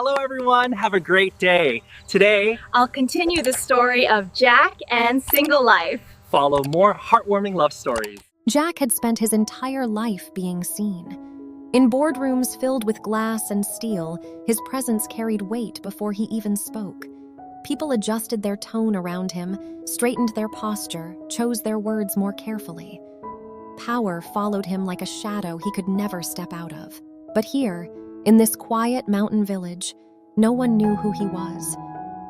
Hello everyone, have a great day. Today, I'll continue the story of Jack and Single Life. follow more heartwarming love stories. Jack had spent his entire life being seen. In boardrooms filled with glass and steel, his presence carried weight before he even spoke. People adjusted their tone around him, straightened their posture, chose their words more carefully. Power followed him like a shadow he could never step out of. But here, in this quiet mountain village, no one knew who he was.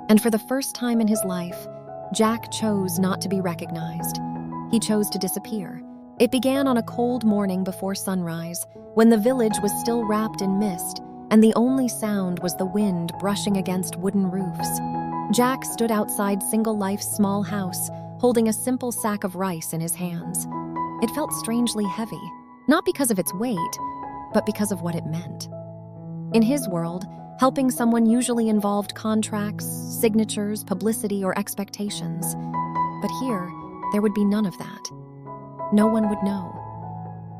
And for the first time in his life, Jack chose not to be recognized. He chose to disappear. It began on a cold morning before sunrise, when the village was still wrapped in mist, and the only sound was the wind brushing against wooden roofs. Jack stood outside Single Life's small house, holding a simple sack of rice in his hands. It felt strangely heavy, not because of its weight, but because of what it meant. In his world, helping someone usually involved contracts, signatures, publicity, or expectations. But here, there would be none of that. No one would know.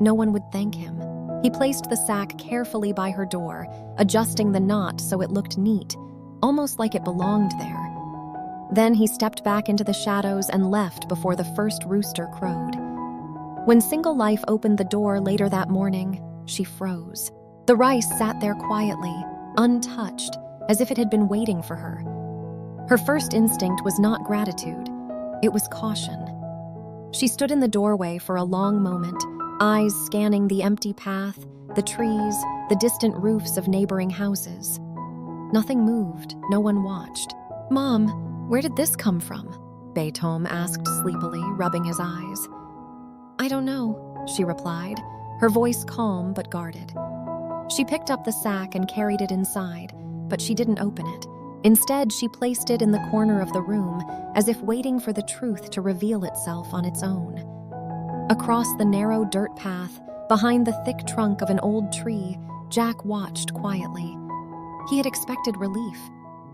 No one would thank him. He placed the sack carefully by her door, adjusting the knot so it looked neat, almost like it belonged there. Then he stepped back into the shadows and left before the first rooster crowed. When Single Life opened the door later that morning, she froze. The rice sat there quietly, untouched, as if it had been waiting for her. Her first instinct was not gratitude, it was caution. She stood in the doorway for a long moment, eyes scanning the empty path, the trees, the distant roofs of neighboring houses. Nothing moved, no one watched. "Mom, where did this come from?" Bé Tôm asked sleepily, rubbing his eyes. "I don't know," she replied, her voice calm but guarded. She picked up the sack and carried it inside, but she didn't open it. Instead, she placed it in the corner of the room, as if waiting for the truth to reveal itself on its own. Across the narrow dirt path, behind the thick trunk of an old tree, Jack watched quietly. He had expected relief,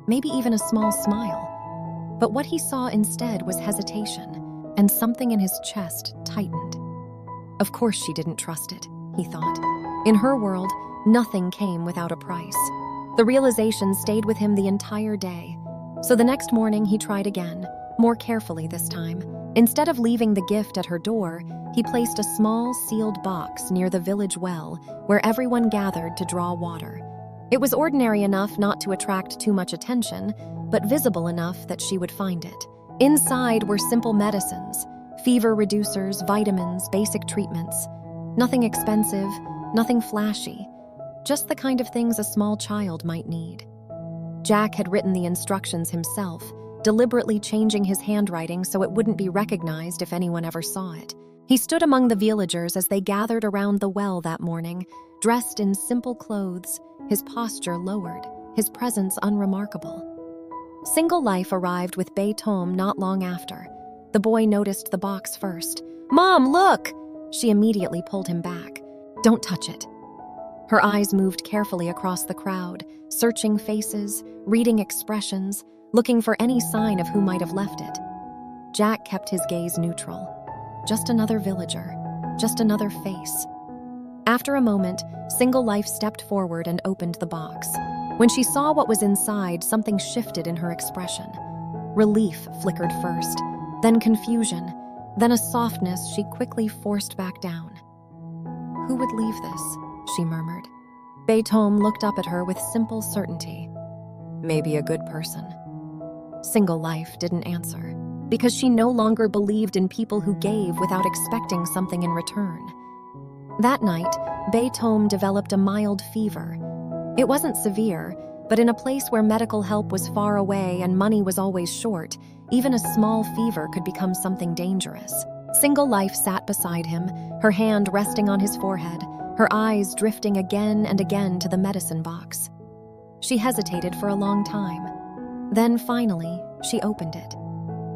maybe even a small smile. But what he saw instead was hesitation, and something in his chest tightened. Of course she didn't trust it, he thought. In her world, nothing came without a price. The realization stayed with him the entire day. So the next morning he tried again, more carefully this time. Instead of leaving the gift at her door, he placed a small sealed box near the village well where everyone gathered to draw water. It was ordinary enough not to attract too much attention, but visible enough that she would find it. Inside were simple medicines, fever reducers, vitamins, basic treatments. Nothing expensive, nothing flashy, just the kind of things a small child might need. Jack had written the instructions himself, deliberately changing his handwriting so it wouldn't be recognized if anyone ever saw it. He stood among the villagers as they gathered around the well that morning, dressed in simple clothes, his posture lowered, his presence unremarkable. Single Life arrived with Bé Tôm not long after. The boy noticed the box first. "Mom, look!" She immediately pulled him back. "Don't touch it." Her eyes moved carefully across the crowd, searching faces, reading expressions, looking for any sign of who might have left it. Jack kept his gaze neutral. Just another villager, just another face. After a moment, Single Life stepped forward and opened the box. When she saw what was inside, something shifted in her expression. Relief flickered first, then confusion, then a softness she quickly forced back down. "Who would leave this?" she murmured. Bé Tôm looked up at her with simple certainty. "Maybe a good person." Single Life didn't answer, because she no longer believed in people who gave without expecting something in return. That night, Bé Tôm developed a mild fever. It wasn't severe, but in a place where medical help was far away and money was always short, even a small fever could become something dangerous. Single Life sat beside him, her hand resting on his forehead, her eyes drifting again and again to the medicine box. She hesitated for a long time. Then finally, she opened it.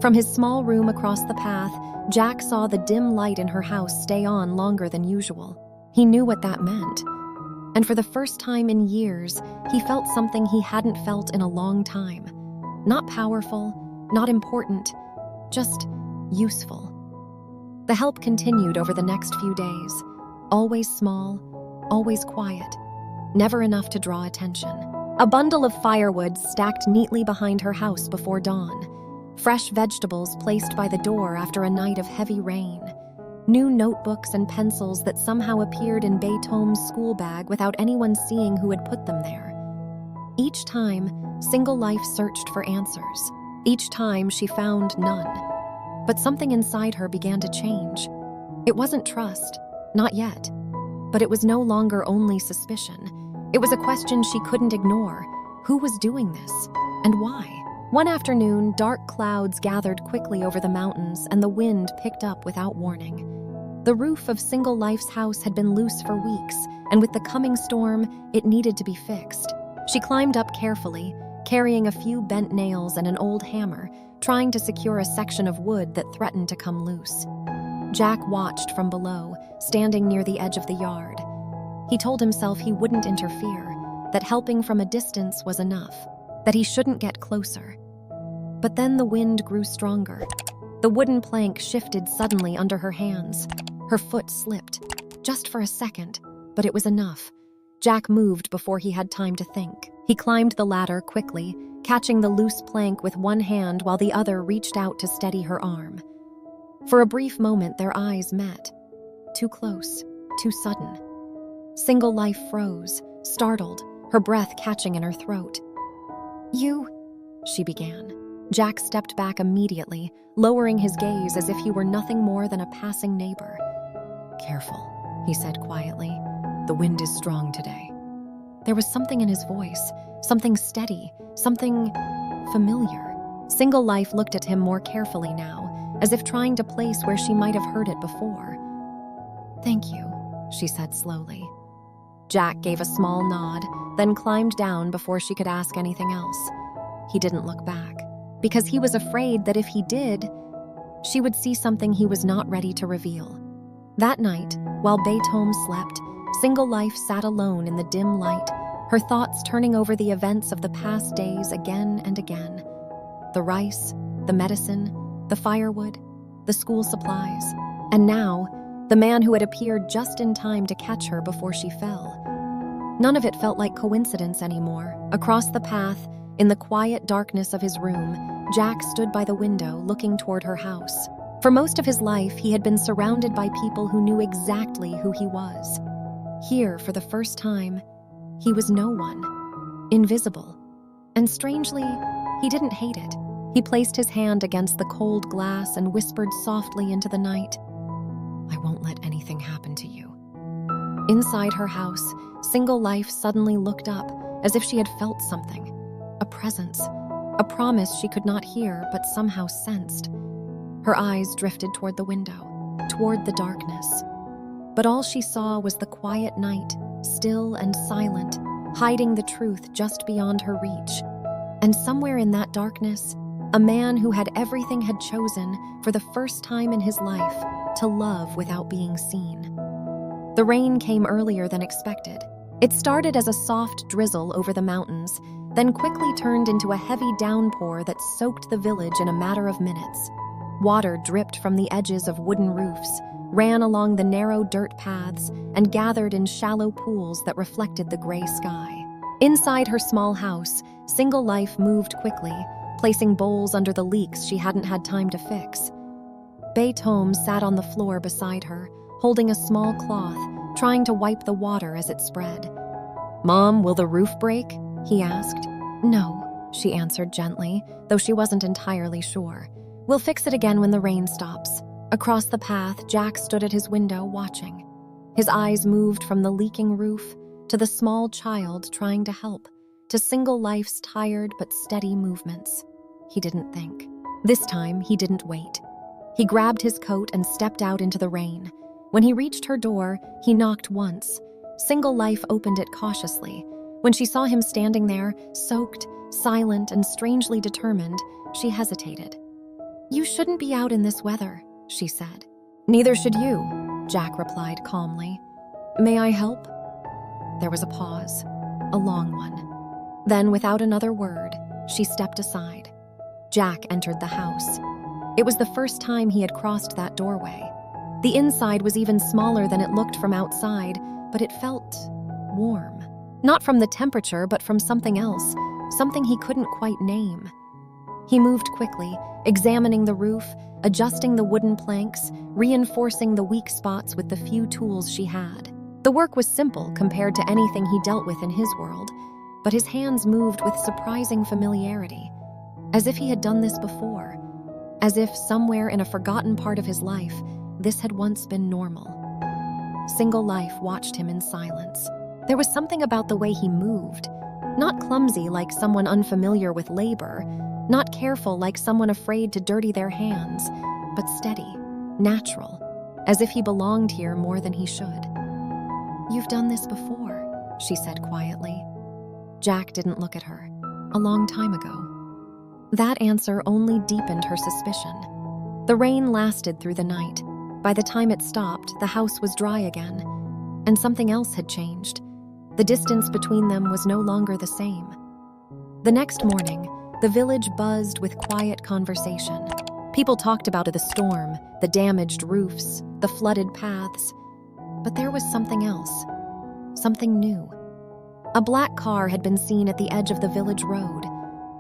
From his small room across the path, Jack saw the dim light in her house stay on longer than usual. He knew what that meant. And for the first time in years, he felt something he hadn't felt in a long time. Not powerful, not important, just useful. The help continued over the next few days. Always small, always quiet, never enough to draw attention. A bundle of firewood stacked neatly behind her house before dawn. Fresh vegetables placed by the door after a night of heavy rain. New notebooks and pencils that somehow appeared in Bé Tom's school bag without anyone seeing who had put them there. Each time, Single Life searched for answers. Each time, she found none. But something inside her began to change. It wasn't trust, not yet. But it was no longer only suspicion. It was a question she couldn't ignore. Who was doing this? And why? One afternoon, dark clouds gathered quickly over the mountains and the wind picked up without warning. The roof of Single Life's house had been loose for weeks, and with the coming storm, it needed to be fixed. She climbed up carefully, carrying a few bent nails and an old hammer, trying to secure a section of wood that threatened to come loose. Jack watched from below, standing near the edge of the yard. He told himself he wouldn't interfere, that helping from a distance was enough, that he shouldn't get closer. But then the wind grew stronger. The wooden plank shifted suddenly under her hands. Her foot slipped, just for a second, but it was enough. Jack moved before he had time to think. He climbed the ladder quickly, catching the loose plank with one hand while the other reached out to steady her arm. For a brief moment, their eyes met. Too close, too sudden. Single Life froze, startled, her breath catching in her throat. "You," she began. Jack stepped back immediately, lowering his gaze as if he were nothing more than a passing neighbor. "Careful," he said quietly. "The wind is strong today." There was something in his voice, something steady, something familiar. Single Life looked at him more carefully now, as if trying to place where she might have heard it before. "Thank you," she said slowly. Jack gave a small nod, then climbed down before she could ask anything else. He didn't look back, because he was afraid that if he did, she would see something he was not ready to reveal. That night, while Bé Tôm slept, Single Life sat alone in the dim light, her thoughts turning over the events of the past days again and again. The rice, the medicine, the firewood, the school supplies, and now, the man who had appeared just in time to catch her before she fell. None of it felt like coincidence anymore. Across the path, in the quiet darkness of his room, Jack stood by the window looking toward her house. For most of his life, he had been surrounded by people who knew exactly who he was. Here, for the first time, he was no one, invisible. And strangely, he didn't hate it. He placed his hand against the cold glass and whispered softly into the night, "I won't let anything happen to you." Inside her house, Single Life suddenly looked up, as if she had felt something. A presence, a promise she could not hear but somehow sensed. Her eyes drifted toward the window, toward the darkness. But all she saw was the quiet night, still and silent, hiding the truth just beyond her reach. And somewhere in that darkness, a man who had everything had chosen, for the first time in his life, to love without being seen. The rain came earlier than expected. It started as a soft drizzle over the mountains, then quickly turned into a heavy downpour that soaked the village in a matter of minutes. Water dripped from the edges of wooden roofs, ran along the narrow dirt paths, and gathered in shallow pools that reflected the gray sky. Inside her small house, Single Life moved quickly, placing bowls under the leaks she hadn't had time to fix. Bé Tôm sat on the floor beside her, holding a small cloth, trying to wipe the water as it spread. "Mom, will the roof break?" he asked. "No," she answered gently, though she wasn't entirely sure. "We'll fix it again when the rain stops." Across the path, Jack stood at his window watching. His eyes moved from the leaking roof to the small child trying to help, to Single Life's tired but steady movements. He didn't think. This time, he didn't wait. He grabbed his coat and stepped out into the rain. When he reached her door, he knocked once. Single Life opened it cautiously. When she saw him standing there, soaked, silent, and strangely determined, she hesitated. "You shouldn't be out in this weather," she said. "Neither should you," Jack replied calmly. "May I help?" There was a pause, a long one. Then, without another word, she stepped aside. Jack entered the house. It was the first time he had crossed that doorway. The inside was even smaller than it looked from outside, but it felt warm. Not from the temperature, but from something else, something he couldn't quite name. He moved quickly, examining the roof, adjusting the wooden planks, reinforcing the weak spots with the few tools she had. The work was simple compared to anything he dealt with in his world, but his hands moved with surprising familiarity, as if he had done this before, as if somewhere in a forgotten part of his life, this had once been normal. Single Life watched him in silence. There was something about the way he moved, not clumsy like someone unfamiliar with labor, not careful like someone afraid to dirty their hands, but steady, natural, as if he belonged here more than he should. "You've done this before," she said quietly. Jack didn't look at her. "A long time ago." That answer only deepened her suspicion. The rain lasted through the night. By the time it stopped, the house was dry again, and something else had changed. The distance between them was no longer the same. The next morning, the village buzzed with quiet conversation. People talked about the storm, the damaged roofs, the flooded paths. But there was something else, something new. A black car had been seen at the edge of the village road.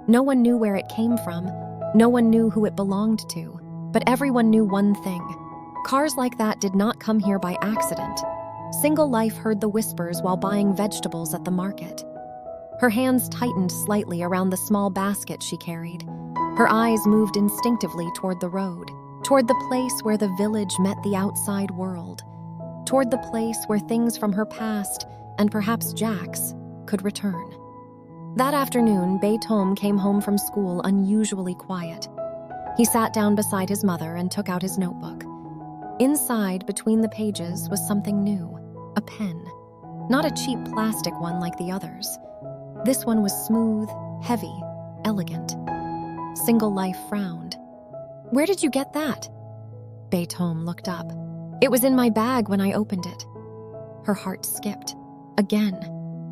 No one knew where it came from, no one knew who it belonged to, but everyone knew one thing. Cars like that did not come here by accident. Single Life heard the whispers while buying vegetables at the market. Her hands tightened slightly around the small basket she carried. Her eyes moved instinctively toward the road, toward the place where the village met the outside world, toward the place where things from her past, and perhaps Jack's, could return. That afternoon, Bé Tôm came home from school unusually quiet. He sat down beside his mother and took out his notebook. Inside, between the pages, was something new, a pen. Not a cheap plastic one like the others. This one was smooth, heavy, elegant. Single Life frowned. "Where did you get that?" Bé Tôm looked up. "It was in my bag when I opened it." Her heart skipped. Again.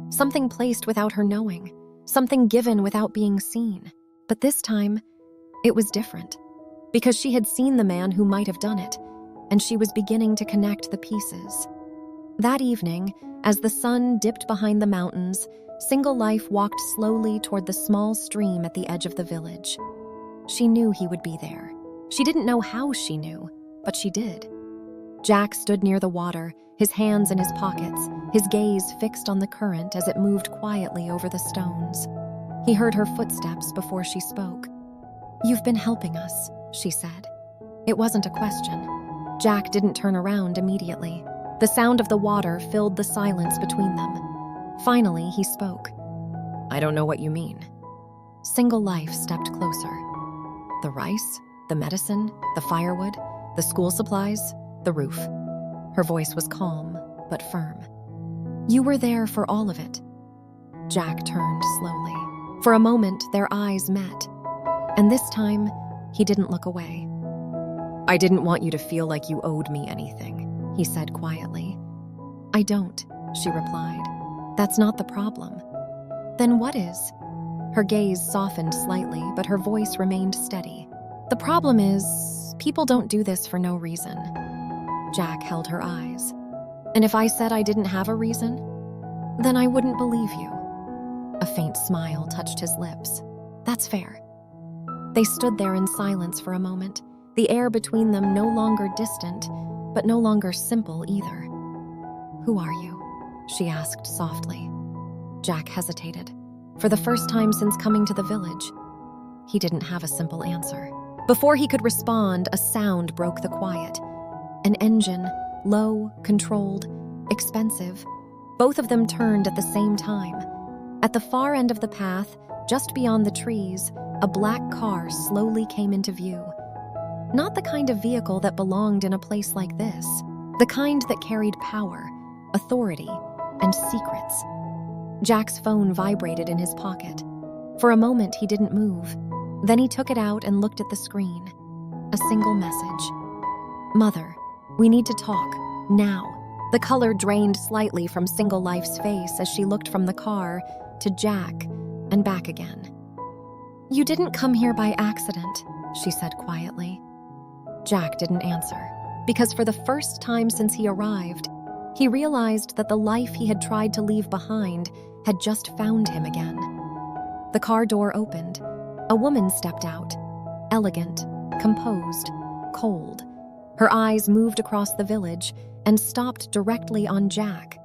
Something placed without her knowing. Something given without being seen. But this time, it was different. Because she had seen the man who might have done it, and she was beginning to connect the pieces. That evening, as the sun dipped behind the mountains, Single Life walked slowly toward the small stream at the edge of the village. She knew he would be there. She didn't know how she knew, but she did. Jack stood near the water, his hands in his pockets, his gaze fixed on the current as it moved quietly over the stones. He heard her footsteps before she spoke. "You've been helping us," she said. It wasn't a question. Jack didn't turn around immediately. The sound of the water filled the silence between them. Finally, he spoke. "I don't know what you mean." Single Life stepped closer. "The rice, the medicine, the firewood, the school supplies, the roof." Her voice was calm, but firm. "You were there for all of it." Jack turned slowly. For a moment, their eyes met. And this time, he didn't look away. "I didn't want you to feel like you owed me anything," he said quietly. "I don't," she replied. "That's not the problem." "Then what is?" Her gaze softened slightly, but her voice remained steady. "The problem is, people don't do this for no reason." Jack held her eyes. "And if I said I didn't have a reason, then I wouldn't believe you." A faint smile touched his lips. "That's fair." They stood there in silence for a moment, the air between them no longer distant, but no longer simple either. "Who are you?" she asked softly. Jack hesitated. For the first time since coming to the village, he didn't have a simple answer. Before he could respond, a sound broke the quiet. An engine, low, controlled, expensive. Both of them turned at the same time. At the far end of the path, just beyond the trees, a black car slowly came into view. Not the kind of vehicle that belonged in a place like this. The kind that carried power, authority, and secrets. Jack's phone vibrated in his pocket. For a moment, he didn't move. Then he took it out and looked at the screen. A single message. "Mother, we need to talk, now." The color drained slightly from Single Life's face as she looked from the car to Jack and back again. "You didn't come here by accident," she said quietly. Jack didn't answer, because for the first time since he arrived, He realized that the life he had tried to leave behind had just found him again. The car door opened. A woman stepped out, elegant, composed, cold. Her eyes moved across the village and stopped directly on Jack.